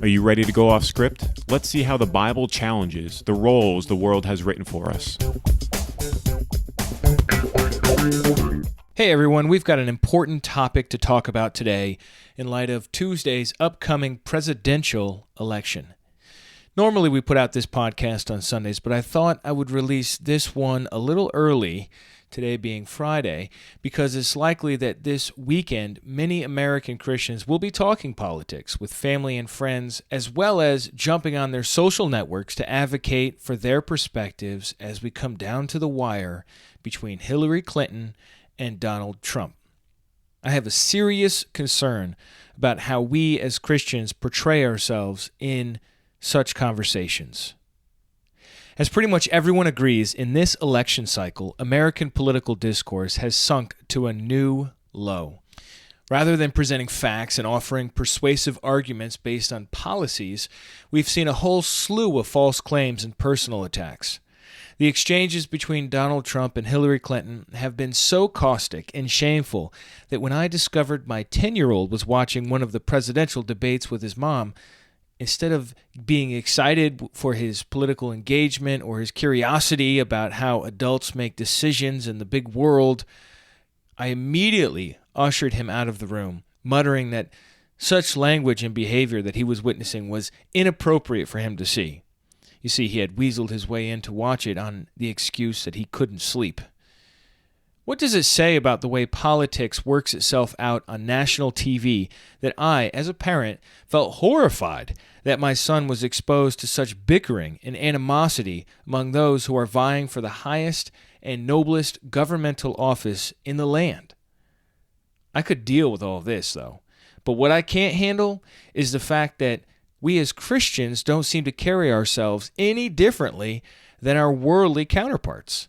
Are you ready to go off script? Let's see how the Bible challenges the roles the world has written for us. Hey everyone, we've got an important topic to talk about today in light of Tuesday's upcoming presidential election. Normally we put out this podcast on Sundays, but I thought I would release this one a little early, today being Friday, because it's likely that this weekend many American Christians will be talking politics with family and friends, as well as jumping on their social networks to advocate for their perspectives as we come down to the wire between Hillary Clinton and Donald Trump. I have a serious concern about how we as Christians portray ourselves in such conversations. As pretty much everyone agrees, in this election cycle, American political discourse has sunk to a new low. Rather than presenting facts and offering persuasive arguments based on policies, we've seen a whole slew of false claims and personal attacks. The exchanges between Donald Trump and Hillary Clinton have been so caustic and shameful that when I discovered my 10-year-old was watching one of the presidential debates with his mom, instead of being excited for his political engagement or his curiosity about how adults make decisions in the big world, I immediately ushered him out of the room, muttering that such language and behavior that he was witnessing was inappropriate for him to see. You see, he had weaseled his way in to watch it on the excuse that he couldn't sleep. What does it say about the way politics works itself out on national TV that I, as a parent, felt horrified that my son was exposed to such bickering and animosity among those who are vying for the highest and noblest governmental office in the land? I could deal with all of this, though. But what I can't handle is the fact that we as Christians don't seem to carry ourselves any differently than our worldly counterparts.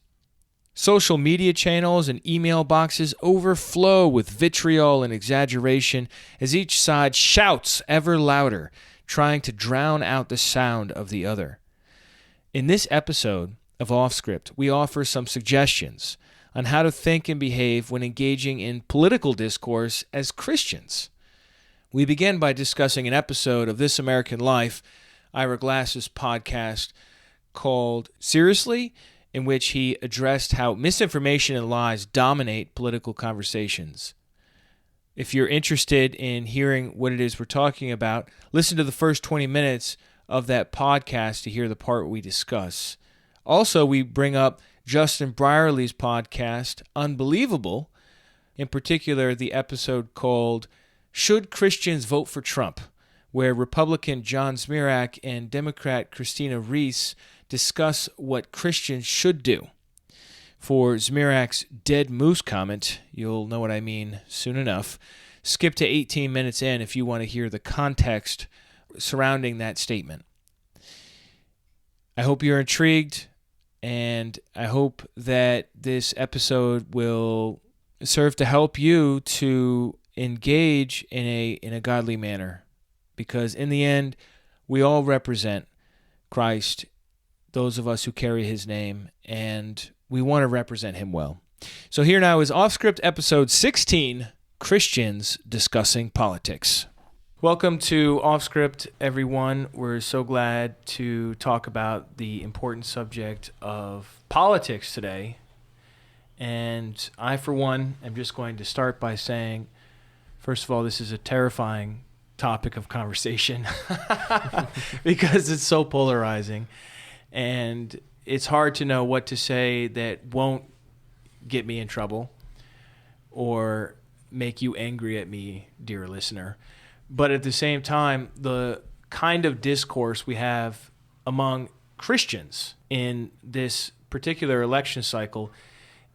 Social media channels and email boxes overflow with vitriol and exaggeration as each side shouts ever louder, trying to drown out the sound of the other. In this episode of Off Script, we offer some suggestions on how to think and behave when engaging in political discourse as Christians. We begin by discussing an episode of This American Life, Ira Glass's podcast, called Seriously?, in which he addressed how misinformation and lies dominate political conversations. If you're interested in hearing what it is we're talking about, listen to the first 20 minutes of that podcast to hear the part we discuss. Also, we bring up Justin Brierley's podcast, Unbelievable, in particular the episode called Should Christians Vote for Trump?, where Republican John Zmirak and Democrat Christina Reese discuss what Christians should do. For Zmirak's dead moose comment, you'll know what I mean soon enough. Skip to 18 minutes in if you want to hear the context surrounding that statement. I hope you're intrigued, and I hope that this episode will serve to help you to engage in a godly manner, because in the end, we all represent Christ, those of us who carry his name, and we want to represent him well. So here now is Off Script episode 16, Christians Discussing Politics. Welcome to Off Script, everyone. We're so glad to talk about the important subject of politics today. And I, for one, am just going to start by saying, first of all, this is a terrifying topic of conversation because it's so polarizing. And it's hard to know what to say that won't get me in trouble or make you angry at me, dear listener. But at the same time, the kind of discourse we have among Christians in this particular election cycle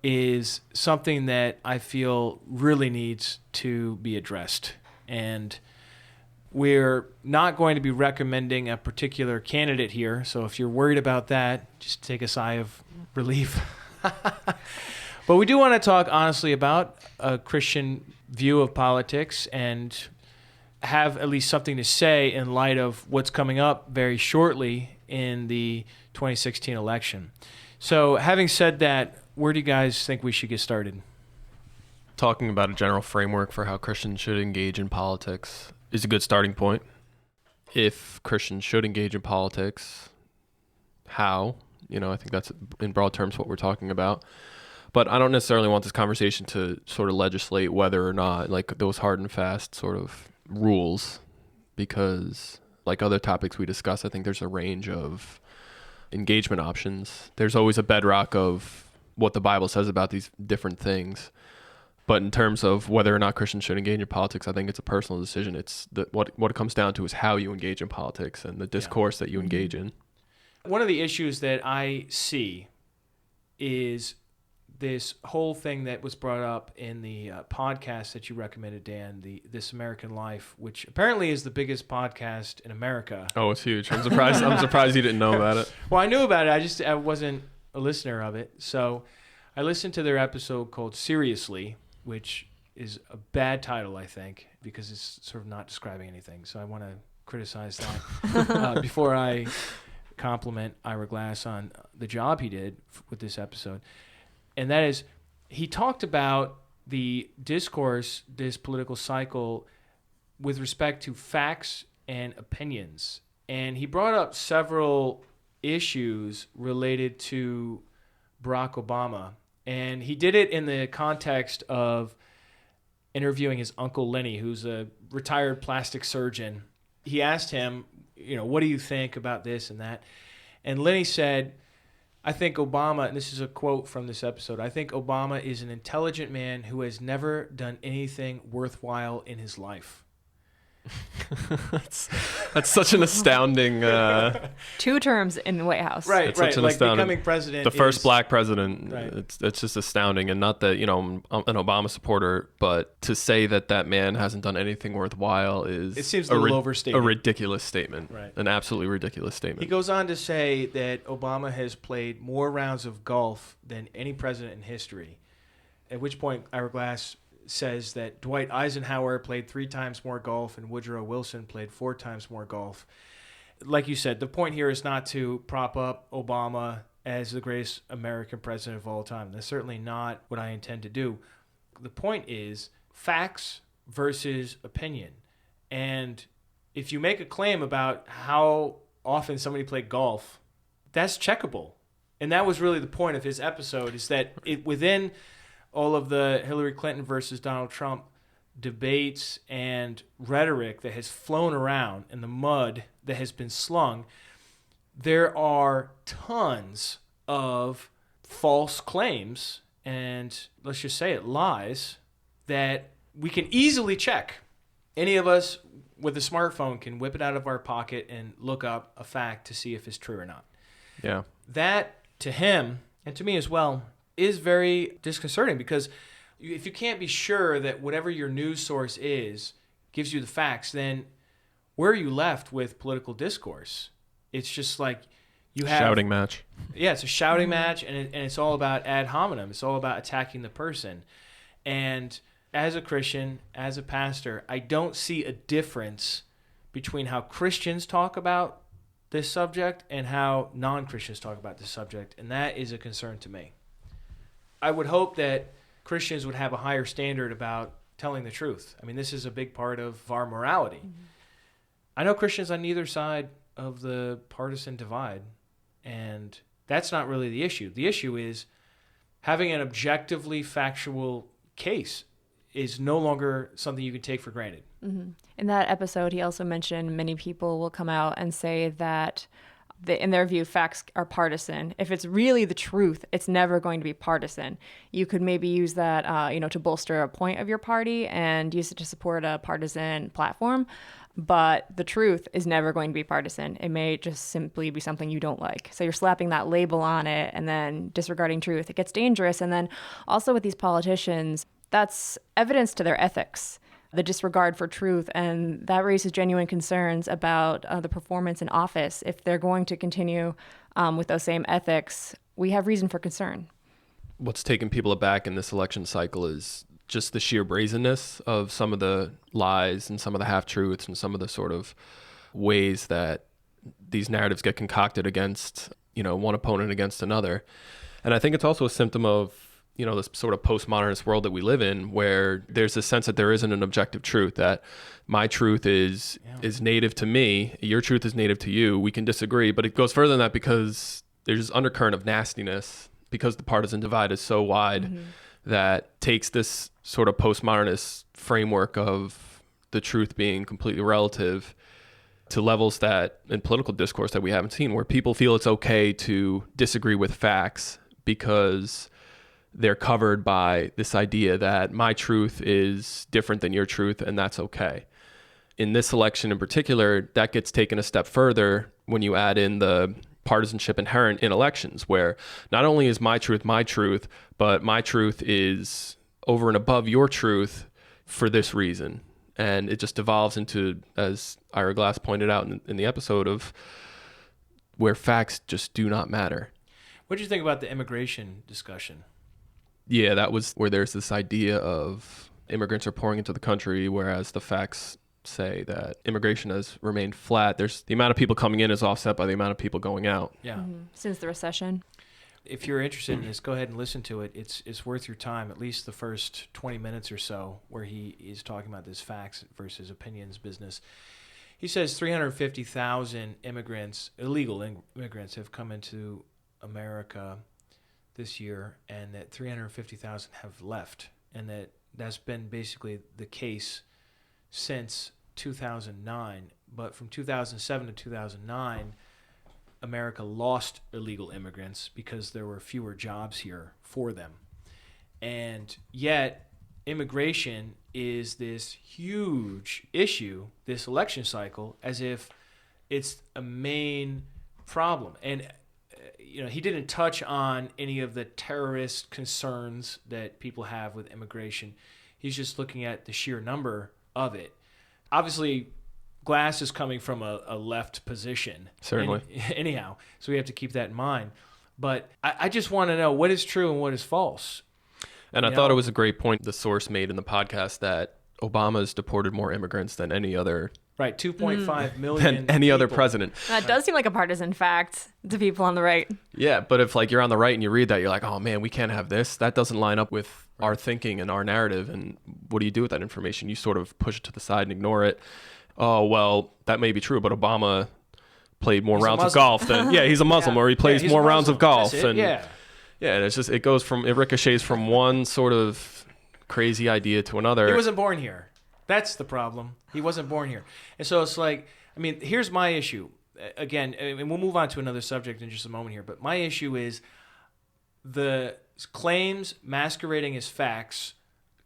is something that I feel really needs to be addressed. And we're not going to be recommending a particular candidate here, so if you're worried about that, just take a sigh of relief. But we do want to talk honestly about a Christian view of politics and have at least something to say in light of what's coming up very shortly in the 2016 election. So having said that, where do you guys think we should get started? Talking about a general framework for how Christians should engage in politics is a good starting point. If Christians should engage in politics, how? I think that's in broad terms what we're talking about. But I don't necessarily want this conversation to sort of legislate whether or not, like those hard and fast sort of rules, because like other topics we discuss, I think there's a range of engagement options. There's always a bedrock of what the Bible says about these different things. But in terms of whether or not Christians should engage in politics, I think it's a personal decision. It's what it comes down to is how you engage in politics and the discourse that you engage in. One of the issues that I see is this whole thing that was brought up in the podcast that you recommended, Dan, This American Life, which apparently is the biggest podcast in America. Oh, it's huge. I'm surprised you didn't know about it. Well, I knew about it. I wasn't a listener of it. So I listened to their episode called Seriously, which is a bad title, I think, because it's sort of not describing anything. So I want to criticize that before I compliment Ira Glass on the job he did with this episode. And that is, he talked about the discourse, this political cycle, with respect to facts and opinions. And he brought up several issues related to Barack Obama. And he did it in the context of interviewing his uncle Lenny, who's a retired plastic surgeon. He asked him, what do you think about this and that? And Lenny said, I think Obama, and this is a quote from this episode, I think Obama is an intelligent man who has never done anything worthwhile in his life. That's such an astounding 2 terms in the White House. Right. Like becoming president. The first black president. Right. It's just astounding. And not that, I'm an Obama supporter, but to say that man hasn't done anything worthwhile it seems a little overstated. A ridiculous statement. Right. An absolutely ridiculous statement. He goes on to say that Obama has played more rounds of golf than any president in history, at which point Ira Glass says that Dwight Eisenhower played 3 times more golf and Woodrow Wilson played 4 times more golf. Like you said, the point here is not to prop up Obama as the greatest American president of all time. That's certainly not what I intend to do. The point is facts versus opinion. And if you make a claim about how often somebody played golf, that's checkable. And that was really the point of his episode, is that within all of the Hillary Clinton versus Donald Trump debates and rhetoric that has flown around and the mud that has been slung, there are tons of false claims and, let's just say it, lies that we can easily check. Any of us with a smartphone can whip it out of our pocket and look up a fact to see if it's true or not. Yeah. That, to him, and to me as well, is very disconcerting, because if you can't be sure that whatever your news source is gives you the facts, then where are you left with political discourse? It's just like you have... Shouting match. Yeah, it's a shouting match, and it's all about ad hominem. It's all about attacking the person. And as a Christian, as a pastor, I don't see a difference between how Christians talk about this subject and how non-Christians talk about this subject, and that is a concern to me. I would hope that Christians would have a higher standard about telling the truth. I mean, this is a big part of our morality. Mm-hmm. I know Christians on neither side of the partisan divide, and that's not really the issue. The issue is having an objectively factual case is no longer something you can take for granted. Mm-hmm. In that episode, he also mentioned many people will come out and say that in their view, facts are partisan. If it's really the truth, it's never going to be partisan. You could maybe use that, to bolster a point of your party and use it to support a partisan platform. But the truth is never going to be partisan. It may just simply be something you don't like. So you're slapping that label on it and then disregarding truth. It gets dangerous. And then also with these politicians, that's evidence to their ethics, the disregard for truth, and that raises genuine concerns about the performance in office. If they're going to continue with those same ethics, we have reason for concern. What's taken people aback in this election cycle is just the sheer brazenness of some of the lies and some of the half-truths and some of the sort of ways that these narratives get concocted against, one opponent against another. And I think it's also a symptom of, this sort of postmodernist world that we live in, where there's a sense that there isn't an objective truth, that my truth is native to me, your truth is native to you. We can disagree, but it goes further than that because there's this undercurrent of nastiness because the partisan divide is so wide that takes this sort of postmodernist framework of the truth being completely relative to levels that in political discourse that we haven't seen, where people feel it's okay to disagree with facts because they're covered by this idea that my truth is different than your truth, and that's okay. In this election in particular, that gets taken a step further when you add in the partisanship inherent in elections, where not only is my truth, but my truth is over and above your truth for this reason. And it just devolves into, as Ira Glass pointed out in the episode, of where facts just do not matter. What did you think about the immigration discussion? Yeah, that was where there's this idea of immigrants are pouring into the country, whereas the facts say that immigration has remained flat. There's the amount of people coming in is offset by the amount of people going out. Yeah. Since the recession. If you're interested in this, go ahead and listen to it. It's worth your time, at least the first 20 minutes or so, where he is talking about this facts versus opinions business. He says 350,000 immigrants, illegal immigrants, have come into America this year, and that 350,000 have left, and that's been basically the case since 2009. But from 2007 to 2009, America lost illegal immigrants because there were fewer jobs here for them. And yet, immigration is this huge issue, this election cycle, as if it's a main problem. And he didn't touch on any of the terrorist concerns that people have with immigration. He's just looking at the sheer number of it. Obviously, Glass is coming from a left position. Certainly. Anyhow, so we have to keep that in mind. But I just want to know what is true and what is false. And I thought it was a great point the source made in the podcast that Obama's deported more immigrants than any other... Right, 2.5 million than any other president. That does seem like a partisan fact to people on the right. Yeah, but if you're on the right and you read that, you're like, oh man, we can't have this. That doesn't line up with our thinking and our narrative. And what do you do with that information? You sort of push it to the side and ignore it. Oh, well, that may be true, but Obama played more rounds of golf than... Yeah, he's a Muslim, or he plays more rounds of golf. And yeah, and it's just, it ricochets from one sort of crazy idea to another. He wasn't born here. That's the problem. He wasn't born here. And so it's here's my issue. Again, and we'll move on to another subject in just a moment here, but my issue is the claims masquerading as facts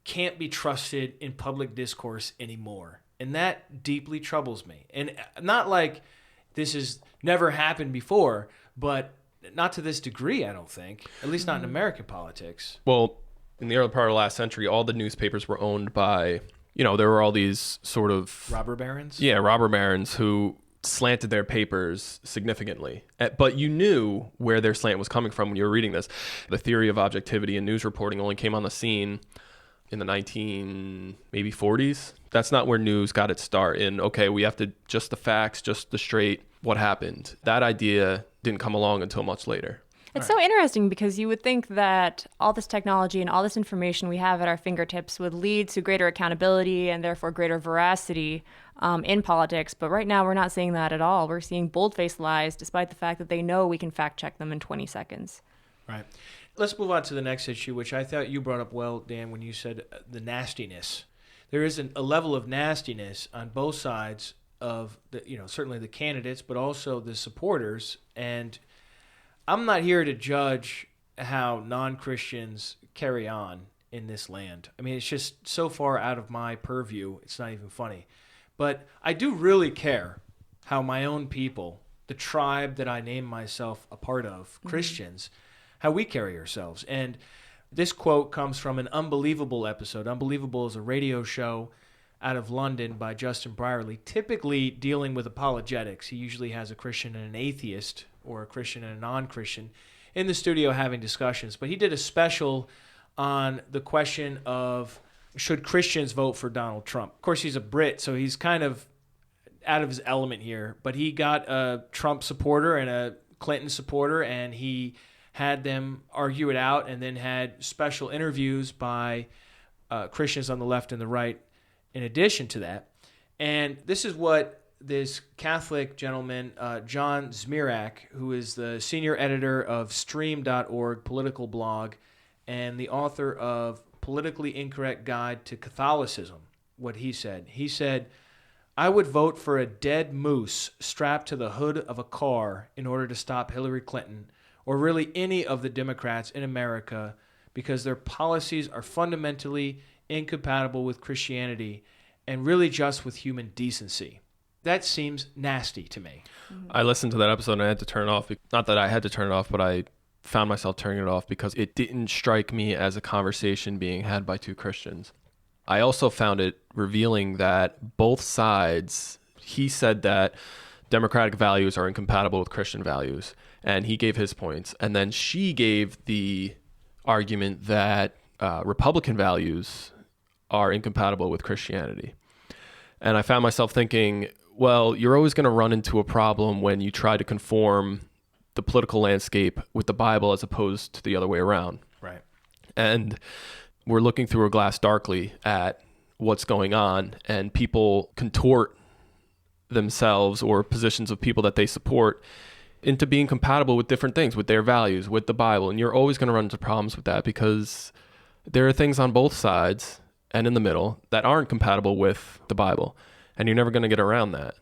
can't be trusted in public discourse anymore. And that deeply troubles me. And not like this has never happened before, but not to this degree, I don't think, at least not in American politics. Well, in the early part of the last century, all the newspapers were owned by... there were all these sort of... Robber barons? Yeah, robber barons who slanted their papers significantly. But you knew where their slant was coming from when you were reading this. The theory of objectivity in news reporting only came on the scene in the 40s. That's not where news got its start in, okay, we have to just the facts, just the straight, what happened. That idea didn't come along until much later. It's so interesting because you would think that all this technology and all this information we have at our fingertips would lead to greater accountability and therefore greater veracity in politics. But right now, we're not seeing that at all. We're seeing bold-faced lies, despite the fact that they know we can fact-check them in 20 seconds. Right. Let's move on to the next issue, which I thought you brought up well, Dan, when you said the nastiness. There is a level of nastiness on both sides of certainly the candidates, but also the supporters. And I'm not here to judge how non-Christians carry on in this land. I mean, it's just so far out of my purview, it's not even funny. But I do really care how my own people, the tribe that I name myself a part of, Christians, how we carry ourselves. And this quote comes from an Unbelievable episode. Unbelievable is a radio show out of London by Justin Brierley, typically dealing with apologetics. He usually has a Christian and an atheist, or a Christian and a non-Christian, in the studio having discussions. But he did a special on the question of, should Christians vote for Donald Trump? Of course, he's a Brit, so he's kind of out of his element here. But he got a Trump supporter and a Clinton supporter, and he had them argue it out, and then had special interviews by Christians on the left and the right in addition to that. And this is what this Catholic gentleman, John Zmirak, who is the senior editor of Stream.org, political blog, and the author of Politically Incorrect Guide to Catholicism, what he said. He said, "I would vote for a dead moose strapped to the hood of a car in order to stop Hillary Clinton, or really any of the Democrats in America, because their policies are fundamentally incompatible with Christianity and really just with human decency." That seems nasty to me. I listened to that episode and I had to turn it off. Not that I had to turn it off, but I found myself turning it off because it didn't strike me as a conversation being had by two Christians. I also found it revealing that both sides, he said that democratic values are incompatible with Christian values, and he gave his points. And then she gave the argument that Republican values are incompatible with Christianity. And I found myself thinking, well, you're always going to run into a problem when you try to conform the political landscape with the Bible as opposed to the other way around. Right. And we're looking through a glass darkly at what's going on, and people contort themselves or positions of people that they support into being compatible with different things, with their values, with the Bible. And you're always going to run into problems with that because there are things on both sides and in the middle that aren't compatible with the Bible, and you're never going to get around that.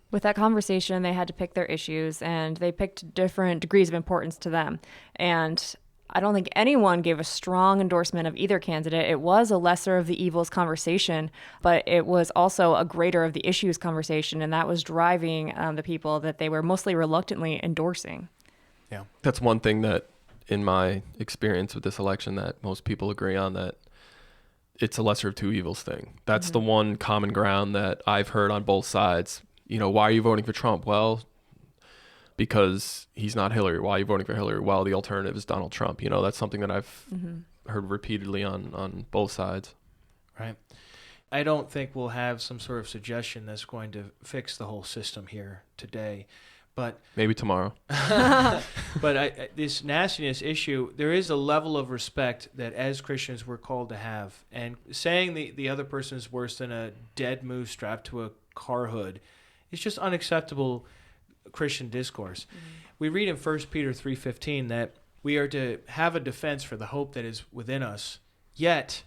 With that conversation, they had to pick their issues, and they picked different degrees of importance to them. And I don't think anyone gave a strong endorsement of either candidate. It was a lesser of the evils conversation, but it was also a greater of the issues conversation, and that was driving the people that they were mostly reluctantly endorsing. Yeah. That's one thing that, in my experience with this election, that most people agree on, that it's a lesser of two evils thing. That's the one common ground that I've heard on both sides. You know, why are you voting for Trump? Well, because he's not Hillary. Why are you voting for Hillary? Well, the alternative is Donald Trump. You know, that's something that I've heard repeatedly on both sides. Right. I don't think we'll have some sort of suggestion that's going to fix the whole system here today. But maybe tomorrow. But this nastiness issue, there is a level of respect that as Christians we're called to have. And saying the other person is worse than a dead moose strapped to a car hood is just unacceptable Christian discourse. We read in 1 Peter 3:15 that we are to have a defense for the hope that is within us, yet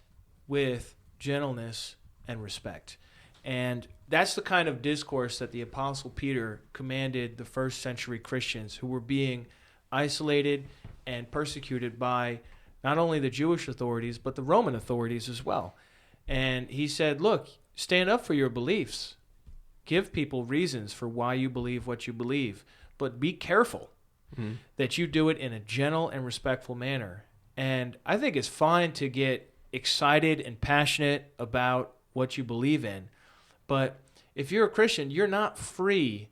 with gentleness and respect. And that's the kind of discourse that the Apostle Peter commanded the first century Christians who were being isolated and persecuted by not only the Jewish authorities, but the Roman authorities as well. And he said, look, stand up for your beliefs. Give people reasons for why you believe what you believe, but be careful that you do it in a gentle and respectful manner. And I think it's fine to get excited and passionate about what you believe in, but if you're a Christian, you're not free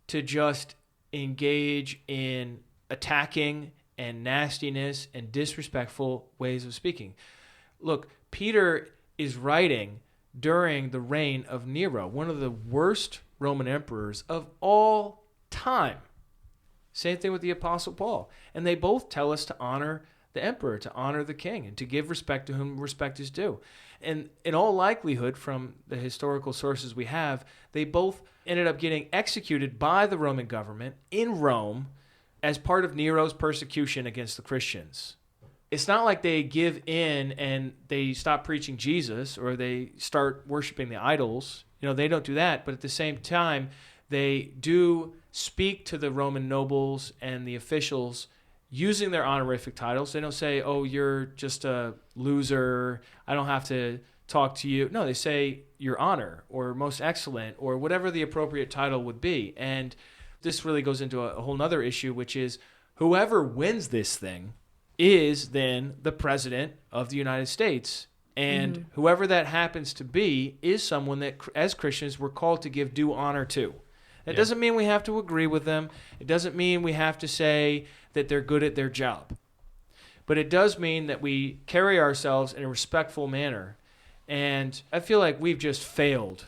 to just engage in attacking and nastiness and disrespectful ways of speaking. Look, Peter is writing during the reign of Nero, one of the worst Roman emperors of all time. Same thing with the Apostle Paul. And they both tell us to honor the emperor, to honor the king, and to give respect to whom respect is due. And in all likelihood, from the historical sources we have, they both ended up getting executed by the Roman government in Rome as part of Nero's persecution against the Christians. It's not like they give in and they stop preaching Jesus or they start worshiping the idols. You know, they don't do that. But at the same time, they do speak to the Roman nobles and the officials using their honorific titles. They don't say, oh, you're just a loser, I don't have to talk to you. No, they say your honor or most excellent or whatever the appropriate title would be. And this really goes into a whole nother issue, which is whoever wins this thing is then the president of the United States. And whoever that happens to be is someone that, as Christians, we're called to give due honor to. It doesn't mean we have to agree with them. It doesn't mean we have to say that they're good at their job. But it does mean that we carry ourselves in a respectful manner. And I feel like we've just failed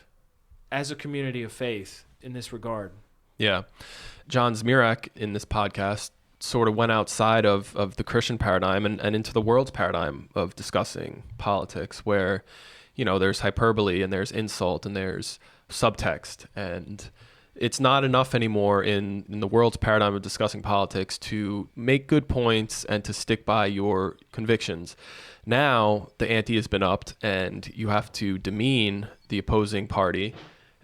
as a community of faith in this regard. Yeah. John Zmirak in this podcast sort of went outside of the Christian paradigm and into the world's paradigm of discussing politics, where, there's hyperbole and there's insult and there's subtext. And it's not enough anymore in the world's paradigm of discussing politics to make good points and to stick by your convictions. Now the ante has been upped and you have to demean the opposing party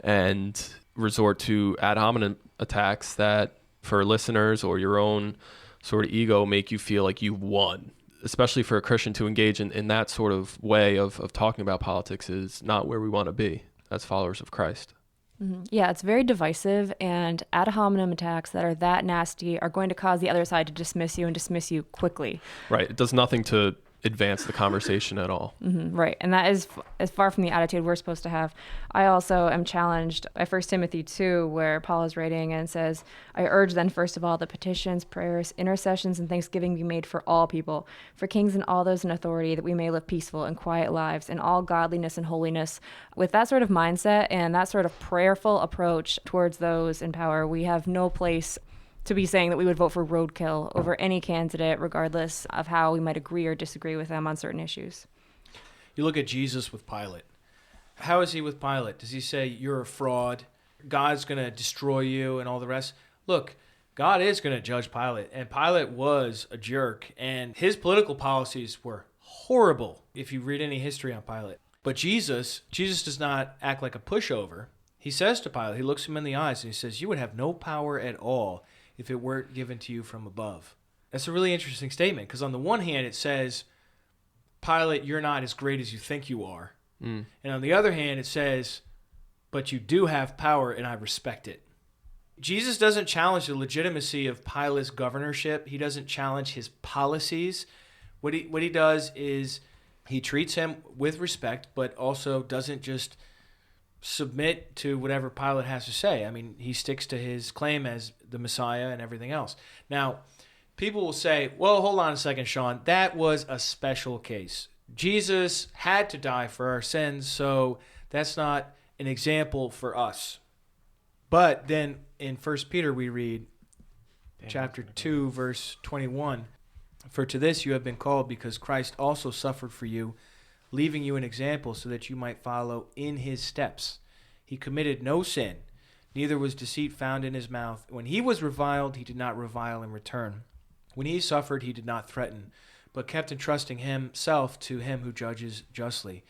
and resort to ad hominem attacks that, for listeners or your own sort of ego, make you feel like you've won. Especially for a Christian to engage in that sort of way of talking about politics is not where we want to be as followers of Christ. Mm-hmm. Yeah, it's very divisive, and ad hominem attacks that are that nasty are going to cause the other side to dismiss you and dismiss you quickly. Right. It does nothing to advance the conversation at all. Mm-hmm, right. And that is as far from the attitude we're supposed to have. I also am challenged by 1 Timothy 2, where Paul is writing and says, I urge then, first of all, that petitions, prayers, intercessions, and thanksgiving be made for all people, for kings and all those in authority, that we may live peaceful and quiet lives in all godliness and holiness. With that sort of mindset and that sort of prayerful approach towards those in power, we have no place to be saying that we would vote for roadkill over any candidate, regardless of how we might agree or disagree with them on certain issues. You look at Jesus with Pilate. How is he with Pilate? Does he say, you're a fraud, God's going to destroy you and all the rest? Look, God is going to judge Pilate, and Pilate was a jerk, and his political policies were horrible if you read any history on Pilate. But Jesus does not act like a pushover. He says to Pilate, he looks him in the eyes and he says, you would have no power at all if it weren't given to you from above. That's a really interesting statement, because on the one hand it says, Pilate, you're not as great as you think you are. And on the other hand it says, but you do have power and I respect it. Jesus doesn't challenge the legitimacy of Pilate's governorship. He doesn't challenge his policies. What he does is he treats him with respect, but also doesn't just submit to whatever Pilate has to say. I mean, he sticks to his claim as the Messiah and everything else. Now, people will say, well, hold on a second, Sean. That was a special case. Jesus had to die for our sins, so that's not an example for us. But then in 1 Peter we read, chapter 2, verse 21, for to this you have been called, because Christ also suffered for you, leaving you an example so that you might follow in his steps. He committed no sin, neither was deceit found in his mouth. When he was reviled, he did not revile in return. When he suffered, he did not threaten, but kept entrusting himself to him who judges justly.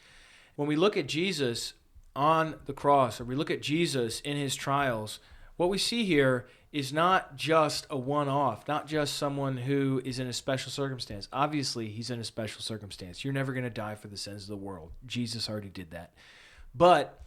When we look at Jesus on the cross, or we look at Jesus in his trials, what we see here is not just a one-off, not just someone who is in a special circumstance. Obviously, he's in a special circumstance. You're never going to die for the sins of the world. Jesus already did that. But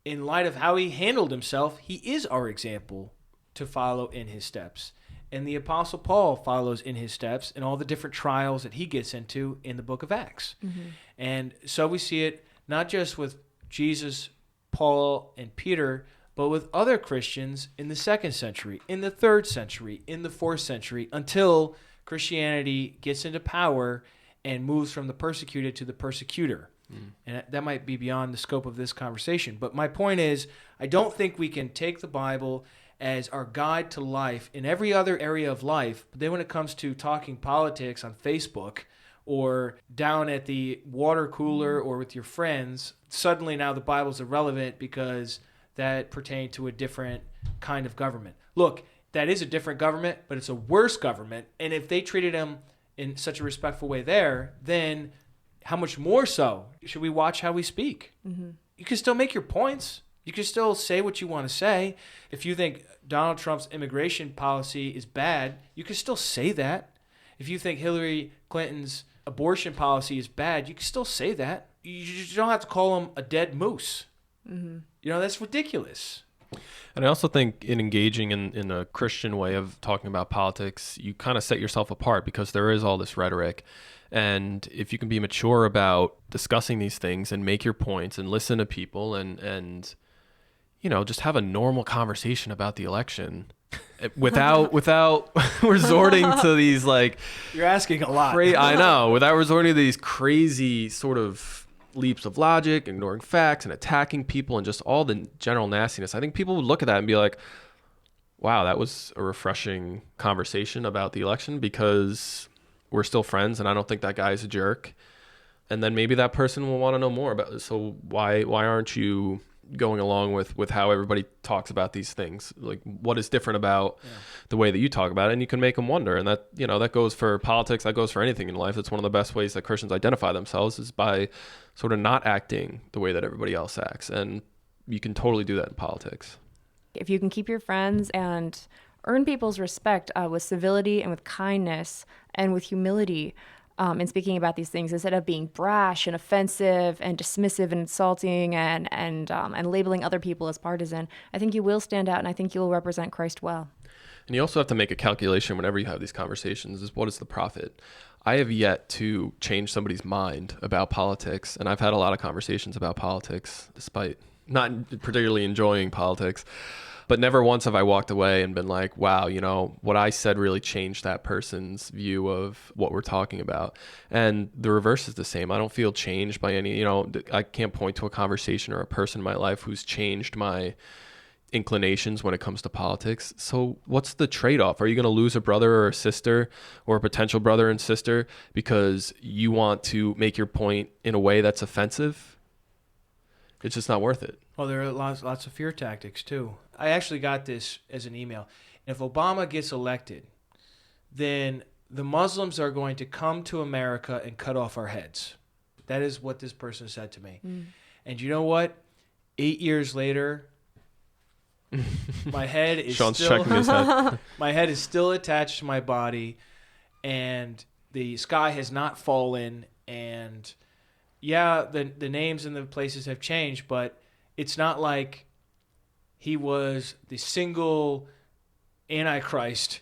in light of how he handled himself, he is our example to follow in his steps. And the Apostle Paul follows in his steps in all the different trials that he gets into in the book of Acts. Mm-hmm. And so we see it not just with Jesus, Paul, and Peter, but with other Christians in the 2nd century, in the 3rd century, in the 4th century, until Christianity gets into power and moves from the persecuted to the persecutor. And that might be beyond the scope of this conversation. But my point is, I don't think we can take the Bible as our guide to life in every other area of life. But then when it comes to talking politics on Facebook or down at the water cooler or with your friends, suddenly now the Bible's irrelevant because that pertain to a different kind of government. Look, that is a different government, but it's a worse government. And if they treated him in such a respectful way there, then how much more so should we watch how we speak? Mm-hmm. You can still make your points. You can still say what you want to say. If you think Donald Trump's immigration policy is bad, you can still say that. If you think Hillary Clinton's abortion policy is bad, you can still say that. You just don't have to call him a dead moose. Mm-hmm. That's ridiculous. And I also think in engaging in a Christian way of talking about politics, you kind of set yourself apart because there is all this rhetoric. And if you can be mature about discussing these things and make your points and listen to people and just have a normal conversation about the election without resorting to these You're asking a lot. I know, without resorting to these crazy sort of leaps of logic, ignoring facts and attacking people and just all the general nastiness. I think people would look at that and be like, wow, that was a refreshing conversation about the election because we're still friends and I don't think that guy's a jerk. And then maybe that person will want to know more about it. So why aren't you going along with how everybody talks about these things? Like, what is different about the way that you talk about it? And you can make them wonder. And that, that goes for politics. That goes for anything in life. It's one of the best ways that Christians identify themselves is by sort of not acting the way that everybody else acts. And you can totally do that in politics. If you can keep your friends and earn people's respect with civility and with kindness and with humility, in speaking about these things, instead of being brash and offensive and dismissive and insulting and labeling other people as partisan, I think you will stand out, and I think you will represent Christ well. And you also have to make a calculation whenever you have these conversations is what is the profit? I have yet to change somebody's mind about politics, and I've had a lot of conversations about politics, despite not particularly enjoying politics. But never once have I walked away and been like, wow, what I said really changed that person's view of what we're talking about. And the reverse is the same. I don't feel changed by any, I can't point to a conversation or a person in my life who's changed my inclinations when it comes to politics. So what's the trade-off? Are you going to lose a brother or a sister or a potential brother and sister because you want to make your point in a way that's offensive? It's just not worth it. Well, there are lots of fear tactics, too. I actually got this as an email. If Obama gets elected, then the Muslims are going to come to America and cut off our heads. That is what this person said to me. And you know what? 8 years later, my head is Sean's still checking his head. My head is still attached to my body, and the sky has not fallen. And yeah, the names and the places have changed, but it's not like he was the single Antichrist.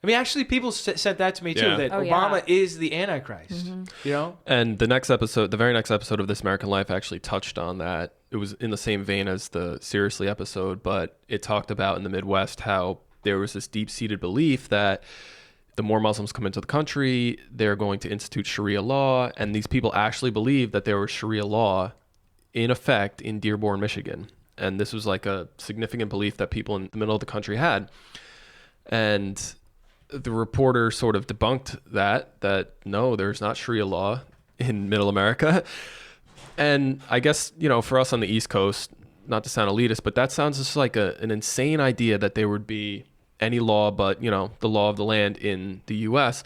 I mean, actually, people said that to me, too, that Obama is the Antichrist, And the very next episode of This American Life actually touched on that. It was in the same vein as the Seriously episode, but it talked about in the Midwest how there was this deep-seated belief that the more Muslims come into the country, they're going to institute Sharia law, and these people actually believed that there was Sharia law in effect in Dearborn, Michigan. And this was like a significant belief that people in the middle of the country had. And the reporter sort of debunked that no, there's not Sharia law in middle America. And I guess, for us on the East Coast, not to sound elitist, but that sounds just like an insane idea that there would be any law but, the law of the land in the U.S.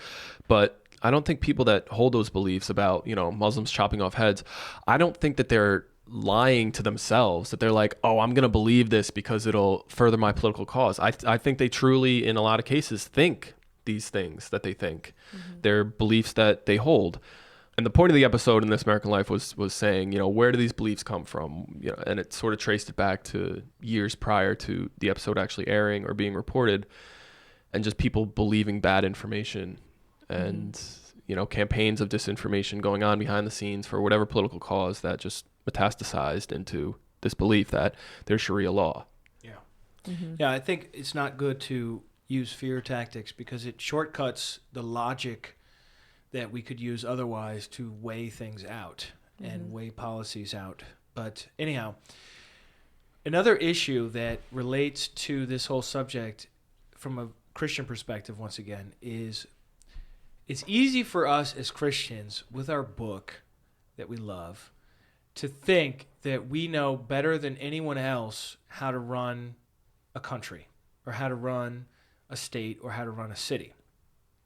But I don't think people that hold those beliefs about, Muslims chopping off heads, I don't think that they're lying to themselves, that they're like, oh, I'm going to believe this because it'll further my political cause. I think they truly, in a lot of cases, think these things that they think. They're beliefs that they hold. And the point of the episode in This American Life was saying, where do these beliefs come from? And it sort of traced it back to years prior to the episode actually airing or being reported, and just people believing bad information and, campaigns of disinformation going on behind the scenes for whatever political cause that just metastasized into this belief that there's Sharia law. Yeah. Yeah, I think it's not good to use fear tactics because it shortcuts the logic that we could use otherwise to weigh things out and weigh policies out. But anyhow, another issue that relates to this whole subject from a Christian perspective, once again, is it's easy for us as Christians with our book that we love to think that we know better than anyone else how to run a country or how to run a state or how to run a city.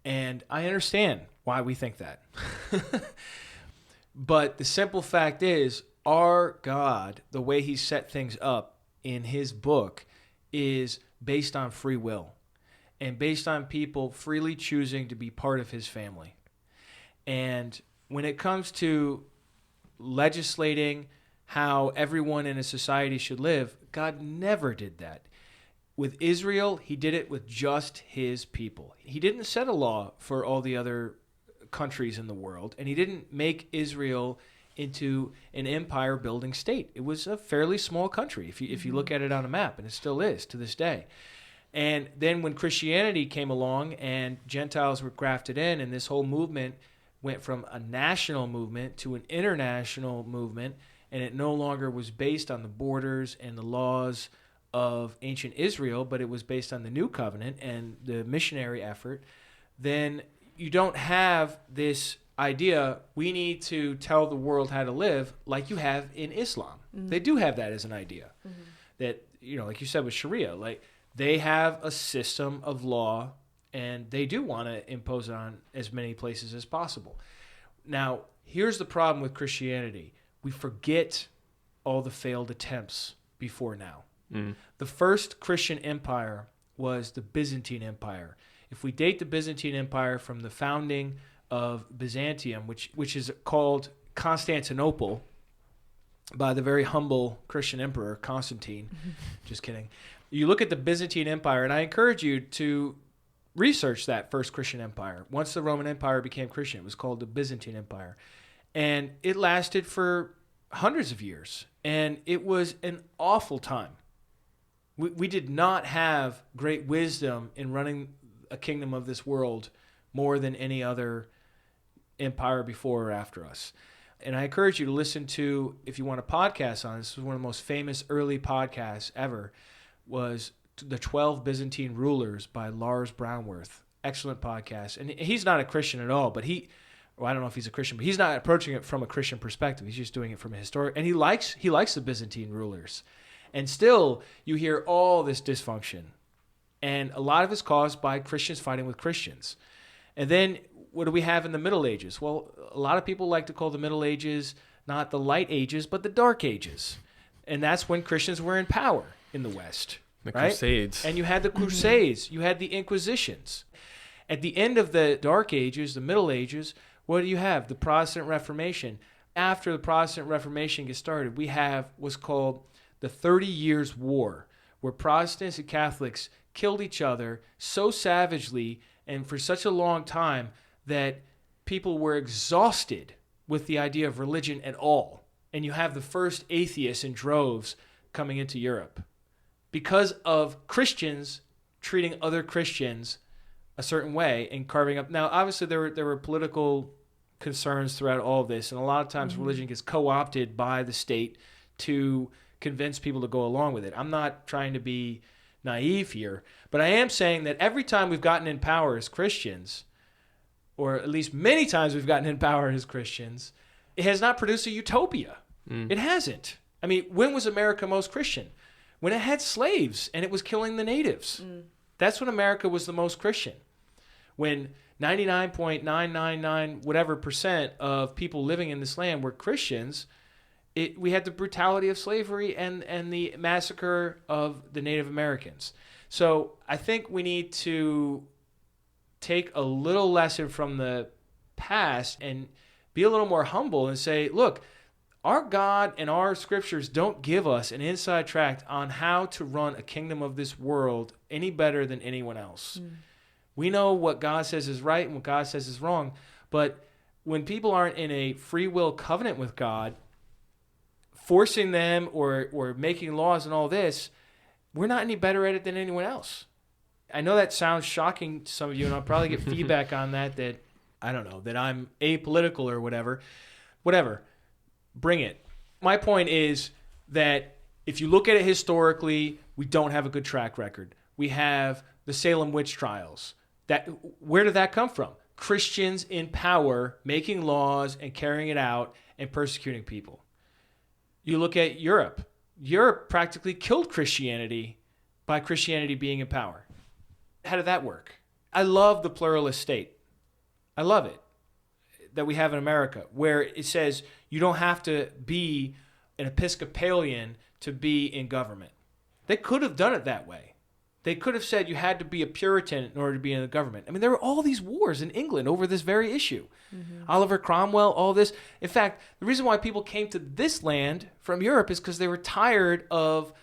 And I understand why we think that. But the simple fact is, our God, the way he set things up in his book, is based on free will and based on people freely choosing to be part of his family. And when it comes to legislating how everyone in a society should live, God never did that. With Israel, he did it with just his people. He didn't set a law for all the other countries in the world, and he didn't make Israel into an empire-building state. It was a fairly small country, if you look at it on a map, and it still is to this day. And then when Christianity came along and Gentiles were grafted in, and this whole movement went from a national movement to an international movement, and it no longer was based on the borders and the laws of ancient Israel, but it was based on the new covenant and the missionary effort, then you don't have this idea, we need to tell the world how to live like you have in Islam. They do have that as an idea. That, like you said with Sharia, like they have a system of law and they do want to impose it on as many places as possible. Now, here's the problem with Christianity. We forget all the failed attempts before now. The first Christian empire was the Byzantine Empire. If we date the Byzantine Empire from the founding of Byzantium, which is called Constantinople by the very humble Christian emperor Constantine. Just kidding. You look at the Byzantine Empire, and I encourage you to research that first Christian empire. Once the Roman Empire became Christian, it was called the Byzantine Empire. And it lasted for hundreds of years. And it was an awful time. We did not have great wisdom in running a kingdom of this world more than any other empire before or after us. And I encourage you to listen to, if you want a podcast on this was one of the most famous early podcasts ever, was The 12 Byzantine Rulers by Lars Brownworth. Excellent podcast. And he's not a Christian at all, but I don't know if he's a Christian, but he's not approaching it from a Christian perspective. He's just doing it from a historic, and he likes the Byzantine rulers. And still, you hear all this dysfunction. And a lot of it's caused by Christians fighting with Christians. And then what do we have in the Middle Ages? Well, a lot of people like to call the Middle Ages not the light ages, but the dark ages. And that's when Christians were in power in the West. The right? Crusades. And you had the Crusades. You had the Inquisitions. At the end of the Dark Ages, the Middle Ages, what do you have? The Protestant Reformation. After the Protestant Reformation gets started, we have what's called the 30 Years' War, where Protestants and Catholics killed each other so savagely and for such a long time that people were exhausted with the idea of religion at all. And you have the first atheists in droves coming into Europe because of Christians treating other Christians a certain way and carving up. Now, obviously, there were political concerns throughout all of this, and a lot of times religion gets co-opted by the state to convince people to go along with it. I'm not trying to be naive here, but I am saying that every time we've gotten in power as Christians, or at least many times we've gotten in power as Christians, it has not produced a utopia. It hasn't. I mean, when was America most Christian? When it had slaves and it was killing the natives. That's when America was the most Christian. When 99.999 whatever percent of people living in this land were Christians, we had the brutality of slavery and the massacre of the Native Americans. So I think we need to take a little lesson from the past and be a little more humble and say, look, our God and our scriptures don't give us an inside tract on how to run a kingdom of this world any better than anyone else. We know what God says is right and what God says is wrong, but when people aren't in a free will covenant with God, forcing them or making laws and all this, we're not any better at it than anyone else. I know that sounds shocking to some of you, and I'll probably get feedback on that I don't know, that I'm apolitical or whatever. Whatever. Bring it. My point is that if you look at it historically, we don't have a good track record. We have the Salem witch trials. Where did that come from? Christians in power making laws and carrying it out and persecuting people. You look at Europe. Europe practically killed Christianity by Christianity being in power. How did that work? I love the pluralist state. I love it that we have in America, where it says you don't have to be an Episcopalian to be in government. They could have done it that way. They could have said you had to be a Puritan in order to be in the government. I mean, there were all these wars in England over this very issue. Oliver Cromwell, all this. In fact, the reason why people came to this land from Europe is because they were tired of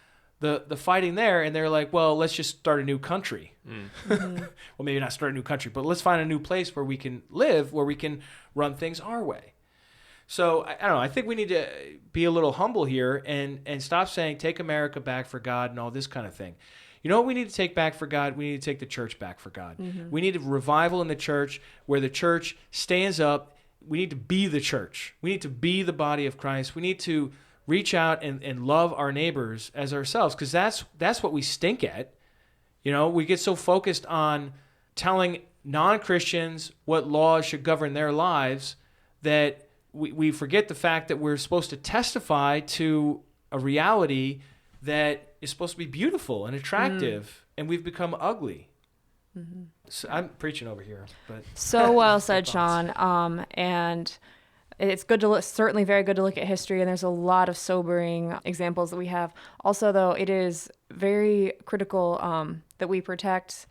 the fighting there, and they're like, well, let's just start a new country. Well, maybe not start a new country, but let's find a new place where we can live, where we can run things our way. So, I don't know, I think we need to be a little humble here and stop saying, take America back for God and all this kind of thing. You know what we need to take back for God? We need to take the church back for God. We need a revival in the church where the church stands up. We need to be the church. We need to be the body of Christ. We need to reach out and love our neighbors as ourselves, because that's what we stink at. We get so focused on telling non-Christians what laws should govern their lives that we forget the fact that we're supposed to testify to a reality that is supposed to be beautiful and attractive, and we've become ugly. Mm-hmm. So I'm preaching over here, but so well said, Sean. And it's good to look, certainly very good to look at history, and there's a lot of sobering examples that we have. Also, though, it is very critical that we protect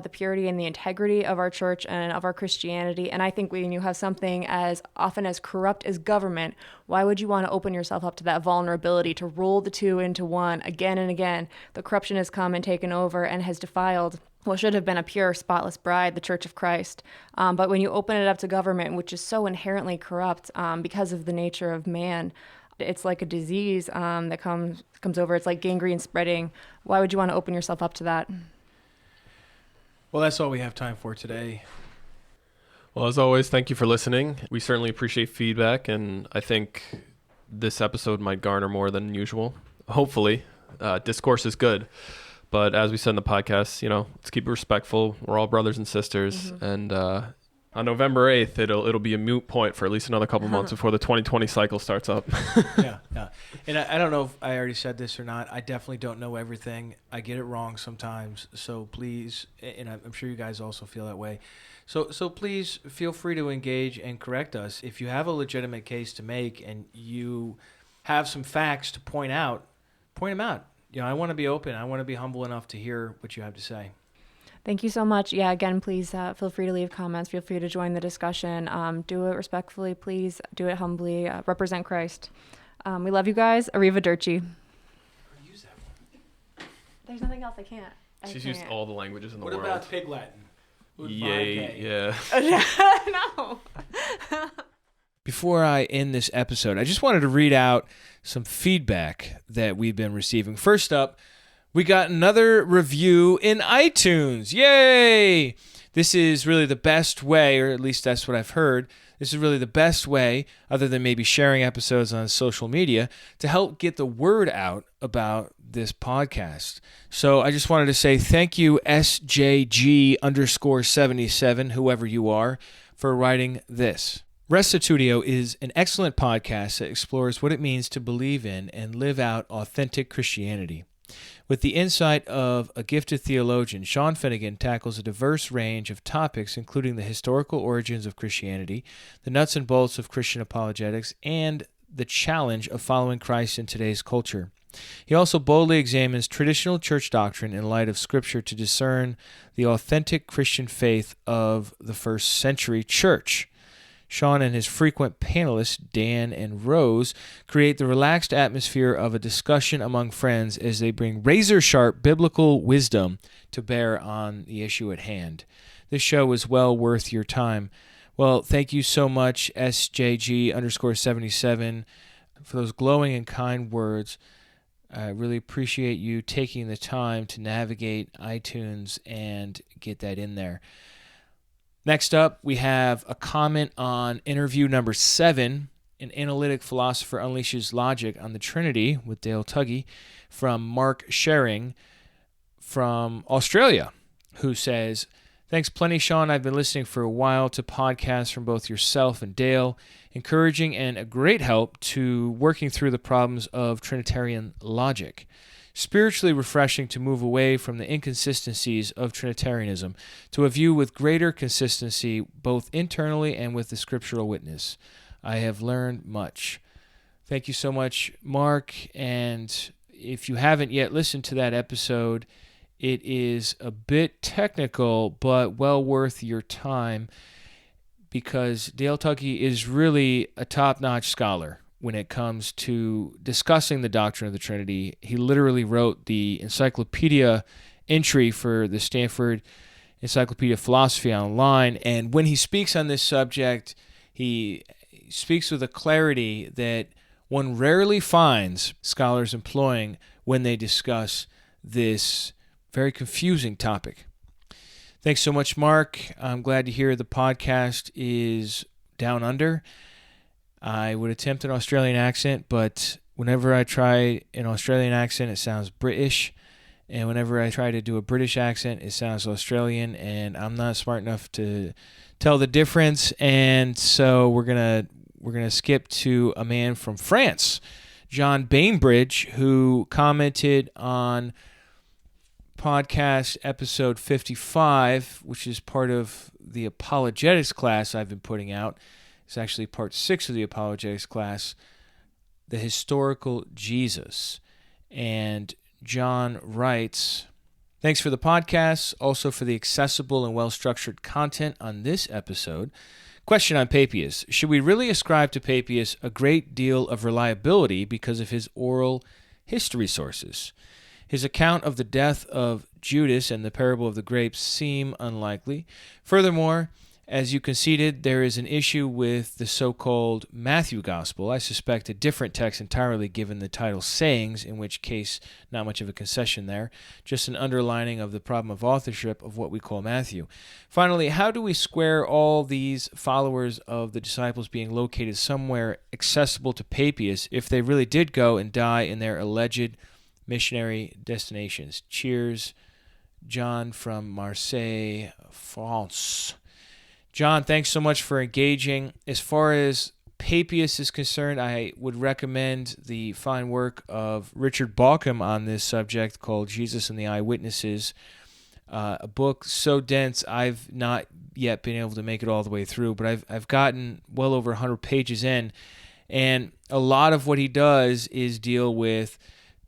the purity and the integrity of our church and of our Christianity. And I think when you have something as often as corrupt as government, why would you want to open yourself up to that vulnerability to roll the two into one again and again? The corruption has come and taken over and has defiled what should have been a pure, spotless bride, the Church of Christ. But when you open it up to government, which is so inherently corrupt because of the nature of man, it's like a disease that comes over. It's like gangrene spreading. Why would you want to open yourself up to that? Well, that's all we have time for today. Well, as always, thank you for listening. We certainly appreciate feedback, and I think this episode might garner more than usual. Hopefully. Discourse is good. But as we said in the podcast, let's keep it respectful. We're all brothers and sisters. Mm-hmm. And on November 8th, it'll be a moot point for at least another couple months before the 2020 cycle starts up. Yeah. And I don't know if I already said this or not. I definitely don't know everything. I get it wrong sometimes. So please, and I'm sure you guys also feel that way. So please feel free to engage and correct us. If you have a legitimate case to make and you have some facts to point them out. I want to be open. I want to be humble enough to hear what you have to say. Thank you so much. Yeah, again, please feel free to leave comments. Feel free to join the discussion. Do it respectfully, please. Do it humbly. Represent Christ. We love you guys. Arrivederci. Use that one. There's nothing else I can't. She's used all the languages in the world. What about Pig Latin? Yay, yeah. No. Before I end this episode, I just wanted to read out some feedback that we've been receiving. First up, we got another review in iTunes. Yay! This is really the best way, or at least that's what I've heard. This is really the best way, other than maybe sharing episodes on social media, to help get the word out about this podcast. So I just wanted to say thank you, SJG_77, whoever you are, for writing this. Restitutio is an excellent podcast that explores what it means to believe in and live out authentic Christianity. With the insight of a gifted theologian, Sean Finnegan tackles a diverse range of topics, including the historical origins of Christianity, the nuts and bolts of Christian apologetics, and the challenge of following Christ in today's culture. He also boldly examines traditional church doctrine in light of Scripture to discern the authentic Christian faith of the first century church. Sean and his frequent panelists, Dan and Rose, create the relaxed atmosphere of a discussion among friends as they bring razor-sharp biblical wisdom to bear on the issue at hand. This show is well worth your time. Well, thank you so much, SJG_77, for those glowing and kind words. I really appreciate you taking the time to navigate iTunes and get that in there. Next up, we have a comment on interview number 7, An Analytic Philosopher Unleashes Logic on the Trinity with Dale Tuggy, from Mark Schering from Australia, who says, "Thanks plenty, Sean. I've been listening for a while to podcasts from both yourself and Dale. Encouraging and a great help to working through the problems of Trinitarian logic. Spiritually refreshing to move away from the inconsistencies of Trinitarianism to a view with greater consistency both internally and with the scriptural witness. I have learned much." Thank you so much, Mark. And if you haven't yet listened to that episode, it is a bit technical, but well worth your time, because Dale Tuggy is really a top-notch scholar when it comes to discussing the doctrine of the Trinity. He literally wrote the encyclopedia entry for the Stanford Encyclopedia of Philosophy online, and when he speaks on this subject, he speaks with a clarity that one rarely finds scholars employing when they discuss this very confusing topic. Thanks so much, Mark. I'm glad to hear the podcast is down under. I would attempt an Australian accent, but whenever I try an Australian accent, it sounds British. And whenever I try to do a British accent, it sounds Australian. And I'm not smart enough to tell the difference. And so we're gonna skip to a man from France, John Bainbridge, who commented on podcast episode 55, which is part of the apologetics class I've been putting out. It's actually part 6 of the apologetics class, The Historical Jesus. And John writes, "Thanks for the podcast, also for the accessible and well-structured content on this episode. Question on Papias. Should we really ascribe to Papias a great deal of reliability because of his oral history sources? His account of the death of Judas and the parable of the grapes seem unlikely. Furthermore, as you conceded, there is an issue with the so-called Matthew Gospel. I suspect a different text entirely given the title Sayings, in which case not much of a concession there, just an underlining of the problem of authorship of what we call Matthew. Finally, how do we square all these followers of the disciples being located somewhere accessible to Papias if they really did go and die in their alleged missionary destinations? Cheers, John from Marseille, France." John, thanks so much for engaging. As far as Papias is concerned, I would recommend the fine work of Richard Bauckham on this subject called Jesus and the Eyewitnesses, a book so dense I've not yet been able to make it all the way through, but I've gotten well over 100 pages in, and a lot of what he does is deal with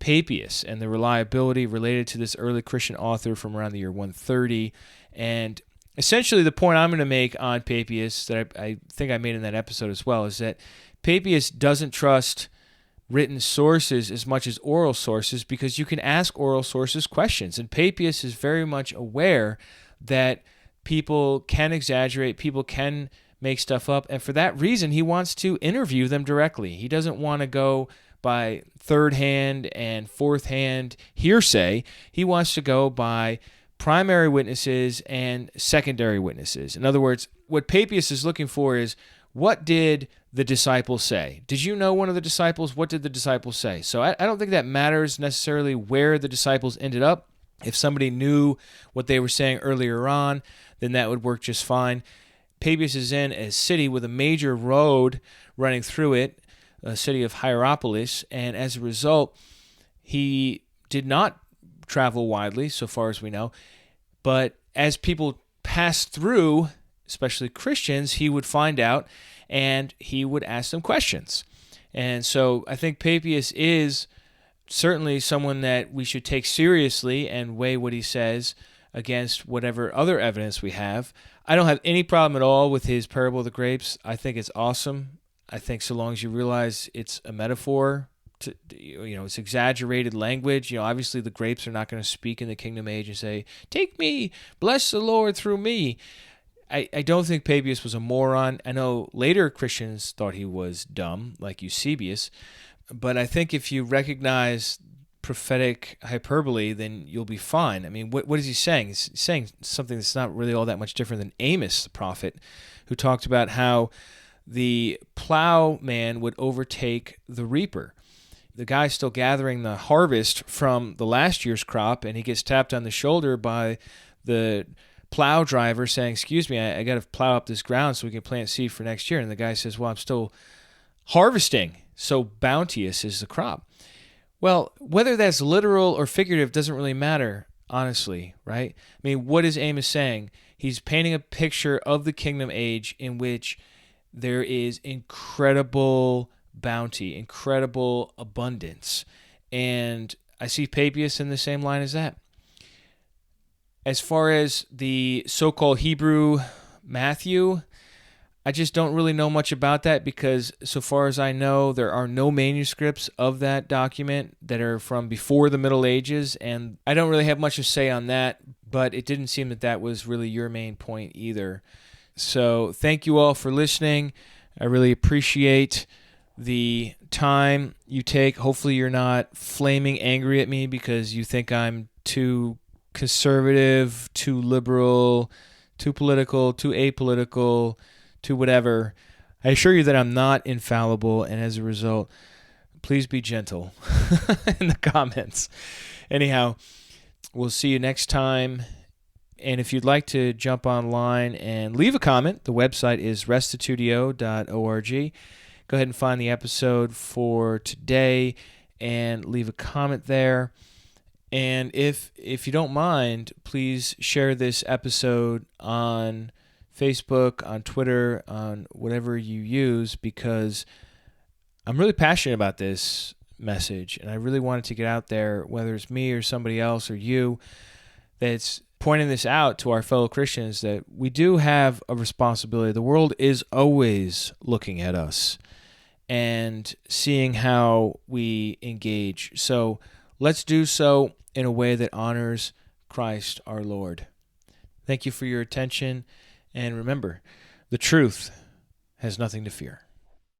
Papias and the reliability related to this early Christian author from around the year 130, and essentially, the point I'm going to make on Papias that I think I made in that episode as well is that Papias doesn't trust written sources as much as oral sources because you can ask oral sources questions. And Papias is very much aware that people can exaggerate, people can make stuff up, and for that reason, he wants to interview them directly. He doesn't want to go by third-hand and fourth-hand hearsay. He wants to go by primary witnesses and secondary witnesses. In other words, what Papias is looking for is, what did the disciples say? Did you know one of the disciples? What did the disciples say? So I don't think that matters necessarily where the disciples ended up. If somebody knew what they were saying earlier on, then that would work just fine. Papias is in a city with a major road running through it, a city of Hierapolis, and as a result, he did not travel widely, so far as we know, but as people passed through, especially Christians, he would find out and he would ask them questions. And so I think Papias is certainly someone that we should take seriously and weigh what he says against whatever other evidence we have. I don't have any problem at all with his parable of the grapes. I think it's awesome. I think so long as you realize it's a metaphor, it's exaggerated language. Obviously the grapes are not going to speak in the kingdom age and say, "Take me, bless the Lord through me." I don't think Papias was a moron. I know later Christians thought he was dumb, like Eusebius, but I think if you recognize prophetic hyperbole, then you'll be fine. I mean, what is he saying? He's saying something that's not really all that much different than Amos, the prophet, who talked about how the plowman would overtake the reaper. The guy's still gathering the harvest from the last year's crop, and he gets tapped on the shoulder by the plow driver saying, "Excuse me, I got to plow up this ground so we can plant seed for next year." And the guy says, "Well, I'm still harvesting. So bounteous is the crop." Well, whether that's literal or figurative doesn't really matter, honestly, right? I mean, what is Amos saying? He's painting a picture of the kingdom age in which there is incredible bounty, incredible abundance. And I see Papias in the same line as that. As far as the so-called Hebrew Matthew, I just don't really know much about that because so far as I know, there are no manuscripts of that document that are from before the Middle Ages, and I don't really have much to say on that, but it didn't seem that that was really your main point either. So thank you all for listening. I really appreciate the time you take. Hopefully you're not flaming angry at me because you think I'm too conservative, too liberal, too political, too apolitical, to whatever. I assure you that I'm not infallible, and as a result, please be gentle in the comments. Anyhow, we'll see you next time. And if you'd like to jump online and leave a comment, the website is restitutio.org. Go ahead and find the episode for today and leave a comment there. And if you don't mind, please share this episode on Facebook, on Twitter, on whatever you use, because I'm really passionate about this message, and I really want it to get out there, whether it's me or somebody else or you, that's pointing this out to our fellow Christians, that we do have a responsibility. The world is always looking at us and seeing how we engage. So let's do so in a way that honors Christ our Lord. Thank you for your attention, and remember, the truth has nothing to fear.